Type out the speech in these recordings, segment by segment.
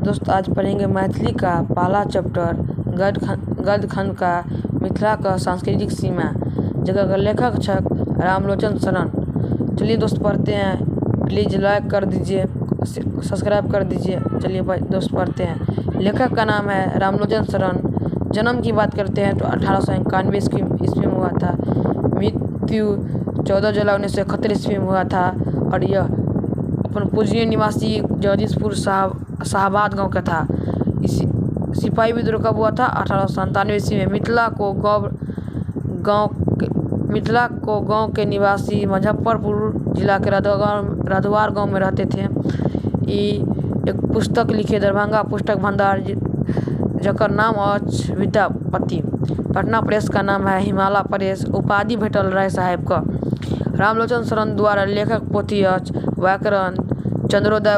दोस्त आज पढ़ेंगे मैथिली का पहला चैप्टर गद्य खंड का मिथिला का सांस्कृतिक सीमा, जगह का लेखक छक रामलोचन शरण। चलिए दोस्त पढ़ते हैं। प्लीज़ लाइक कर दीजिए, सब्सक्राइब कर दीजिए। चलिए भाई दोस्त पढ़ते हैं। लेखक का नाम है रामलोचन शरण। जन्म की बात करते हैं तो 1891 ईस्वी में हुआ था। मृत्यु 14 जुलाई 1971 ईस्वी में हुआ था और यह अपन पूजनीय निवासी जगदीशपुर शाहबाद गांव का था। इस सिपाही विद्रोह कब हुआ था? 1897 ईस्वी में। मिथिला को गांव के निवासी मुजफ्फरपुर जिला के रधवार गांव में रहते थे। एक पुस्तक लिखे दरभंगा पुस्तक भंडार, जकर नाम अछि विद्यापति। पटना प्रेस का नाम है हिमालय प्रेस। उपाधि भेटल रहे साहेब का। रामलोचन शरण द्वारा लेखक पोथी अछि व्याकरण चंद्रोदय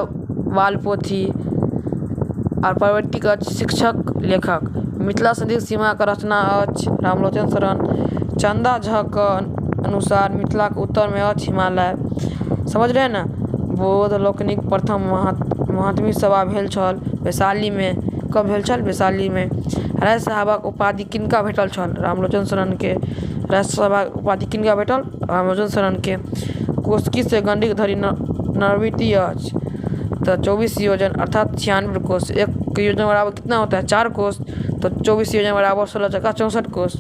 वाल पोथी और प्रवृत्ति अछि शिक्षक लेखक। मिथिला संस्कृति सीमा का रचना अछि रामलोचन शरण। चंदा झा के अनुसार मिथिला के उत्तर में अछि हिमालय। समझ रहे हैं ना? बौद्ध लोकनिक प्रथम महात्मी सभा भेल छल वैशाली में। कब भेल छल? वैशाली में। राय साहबक उपाधि किनका भेटल छल? रामलोचन शरण के। राय साहबक उपाधि किनका भेटल? रामलोचन शरण के। कोसकी से गंडक धरि नरवृत्ति अछि तो 24 योजन अर्थात 96 कोस। एक योजन बराबर कितना होता है? 4 कोस। तो 24 योजन बराबर 16 चौका 64 कोस।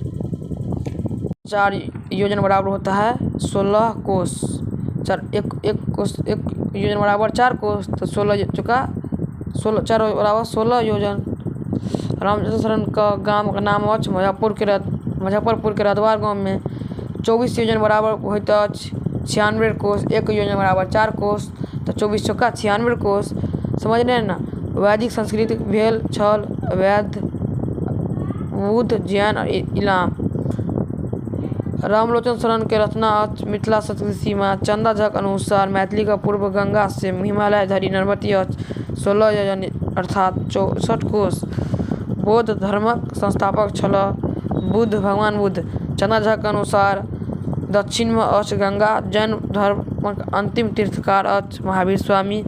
4 योजन बराबर होता है 16 कोस। एक योजन बराबर 4 कोस तो 16 चौका 16 4 बराबर 16 योजन। रामलोचन शरण का गांव का नाम अछि मुजफ्फरपुर के रधवार गांव में। 24 योजन बराबर होता अछि 96 कोस। एक योजन बराबर 4 कोस तो 24 चौका 96 कोस। समझ रहे हैं ना? वैदिक संस्कृति भेल छल वैद्य बुद्ध जैन और इलाम। रामलोचन शरण के रचना अछि मिथिला संस्कृति सीमा। चंदा झा के अनुसार मैथिली का पूर्व गंगा से हिमालय धरि नरवृत्ति अछि 16 योजन अर्थात 64 कोस। बौद्ध धर्मक संस्थापक छल भगवान बुद्ध। चंदा झा के अनुसार दक्षिण में अछि गंगा। जैन धर्मक अंतिम तीर्थकार अछि महावीर स्वामी।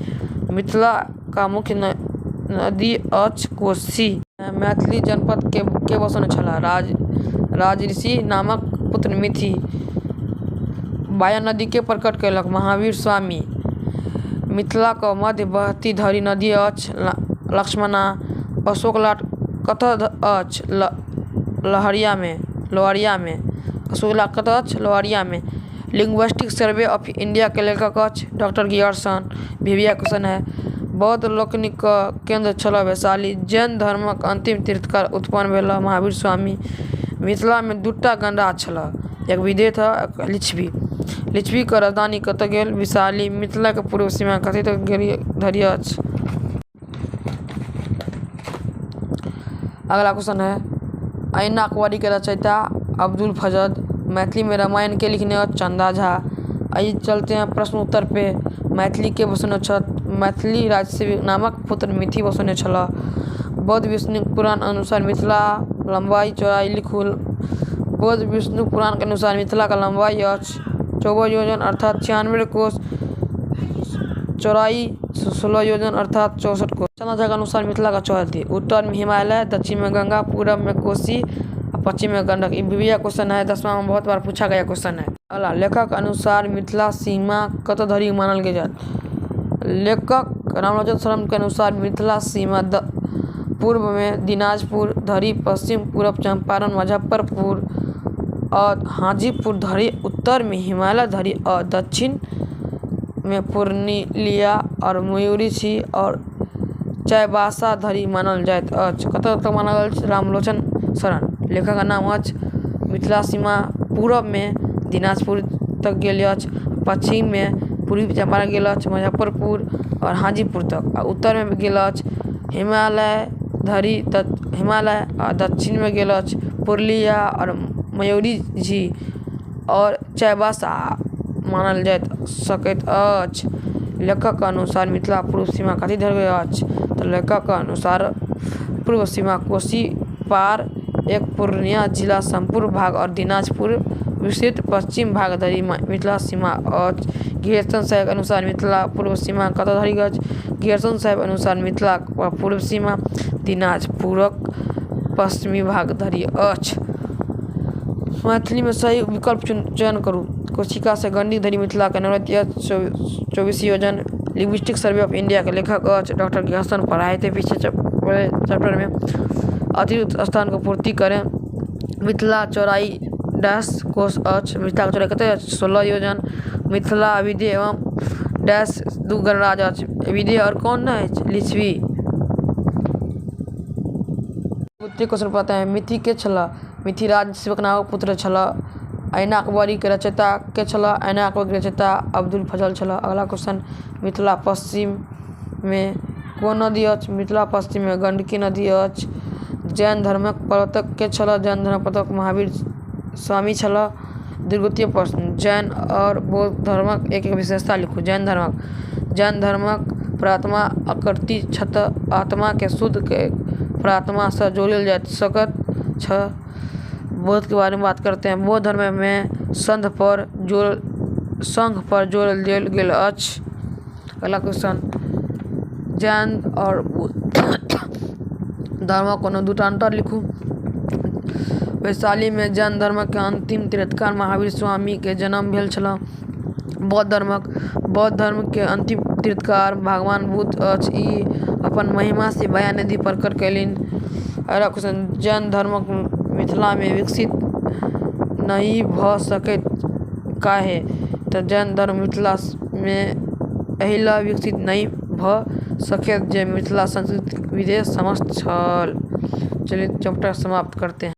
मिथिला का मुख्य नदी अछि कोसी। मैथिली जनपद के बसने छला राजऋषि नामक पुत्र मिथि। बाया नदी के प्रकट कयलक महावीर स्वामी। मिथिला का मध्यवर्ती धरि नदी अछि लक्ष्मणा। अशोक लाट कतऽ अछि? लोहरिया में। अशोक लाट कतऽ अछि? लोहरिया में। लिंग्विस्टिक सर्वे ऑफ इंडिया के लेखक अछि डॉक्टर गियर्सन। भिविया क्वेश्चन है। बौद्ध लोकनिक केंद्र छल वैशाली। जैन धर्मक अंतिम तीर्थकार उत्पन्न भेल महावीर स्वामी। मिथिला में 2टा गंडा छल, एक विदेह था एक लिच्छवी। लिच्छवी का राजधानी कतऽ गेल? वैशाली। मिथिला के पूर्व सीमा कथी तक धरि अछि? अगला क्वेश्चन है आईना अकबरी के रचयिता अब्दुल फजल। मैथिली में रामायण के लिखने और चंदा झा। आइए चलते हैं प्रश्न उत्तर पे। मैथिली के बसने छत मैथिली राजसी नामक पुत्र मिथि बसने छला। बौद्ध विष्णु पुराण अनुसार मिथिला लंबाई चौड़ाई लिखुल। बौद्ध विष्णु पुराण के अनुसार मिथिला का लंबाई अछि 24 योजन अर्थात 96 कोस। चौड़ाई 16 योजन अर्थात 64 कोस। चंदा झा के अनुसार मिथिला का चौहद्दी उत्तर में हिमालय, दक्षिण में गंगा, पूरब में कोसी और पश्चिम में गंडक। विविया क्वेश्चन है, 10वां में बहुत बार पूछा गया क्वेश्चन है। अगला लेखक अनुसार मिथिला सीमा कतऽ धरि मानल गेल? लेखक रामलोचन शरण के अनुसार मिथिला सीमा पूर्व में दिनाजपुर धरि, पश्चिम पूरब चंपारण मुजफ्फरपुर और हाजीपुर धरि, उत्तर में हिमालय धरि और दक्षिण में पूर्णिया और मयूरी और चाईबासा धरि मानल जाइत अछि। कतऽ तक मानल गेल? रामलोचन शरण। लेखक का नाम अछि मिथिला सीमा पूरब में दिनाजपुर तक गेल अछि, पश्चिम में पूर्वी चंपारण गेल अछि मुजफ्फरपुर और हाजीपुर तक, और उत्तर में गेल अछि हिमालय धरि हिमालय और दक्षिण में गेल अछि पूर्णिया और मयूरी और चाईबासा मानल जा सकैत अछि। लेखक के अनुसार मिथिला पूर्व सीमा कथी धरि अछि? तो लेखक के अनुसार पूर्व सीमा कोसी पार एक पूर्णिया जिला संपूर्ण भाग और दिनाजपुर विस्तृत पश्चिम भाग धरि मिथिला सीमा अछि। गियर्सन साहेब अनुसार मिथिला पूर्व सीमा कतऽ धरि अछि? गियर्सन साहेब अनुसार मिथिला पूर्व सीमा दिनाजपुरक पश्चिमी भाग धरि अछि। मैथिली में सही विकल्प चयन करू। कोशिका से गंडक धरि मिथिला के नृत्य 24 योजन। लिंग्विस्टिक सर्वे ऑफ इंडिया के लेखक अछि डॉक्टर गियर्सन। पढ़ाई थे पीछे चैप्टर में अतिरिक्त स्थान को पूर्ति करें। मिथिला चौड़ाई डैश कोश अछि। मिथिला के चौड़ाई कते अछि? 16 योजन। मिथिला विधेय एवं डैश दू गणराज्य अछि। विधेय और कौन है? लिच्छवी। क्वेश्चन पता है। मिथि के छला? मिथिराज शिवकनामक पुत्र छला। ऐनाकबरी के रचयिता के छला? ऐनाकबरी के रचयिता अब्दुल फजल छला। अगला क्वेश्चन, मिथिला पश्चिम में कोन नदी अछि? मिथिला पश्चिम में गंडकी नदी अछि। जैन धर्मक प्रवर्तक के छला? जैन धर्मक प्रवर्तक महावीर स्वामी छला। द्वितीय प्रश्न, जैन और बौद्ध धर्मक एक विशेषता लिखू। जैन धर्मक प्रार्थना अकृति छत। आत्मा के शुद्ध के प्रार्थना से जोड़ल जा सकत छ। बौद्ध के बारे में बात करते हैं। बौद्ध धर्म में संघ पर जोर देल गेल अछि। अगला क्वेश्चन, जैन और बौद्ध धर्मक कोनो दूटा अंतर लिखू। वैशाली में जैन धर्म के अंतिम तीर्थंकर महावीर स्वामी के जन्म भेल छल। बौद्ध धर्म के अंतिम तीर्थंकर भगवान बुद्ध अछि। ई अपन महिमा से बया नदी प्रकट कयलनि। अगला क्वेश्चन, जैन धर्म मिथिला में विकसित नहीं भ सकैत काहे? तऽ जैन धर्म मिथिला में एहिला विकसित नहीं भ सकैत जे मिथिला संस्कृति विदेश समस्त छल। चलिए चैप्टर समाप्त करते हैं।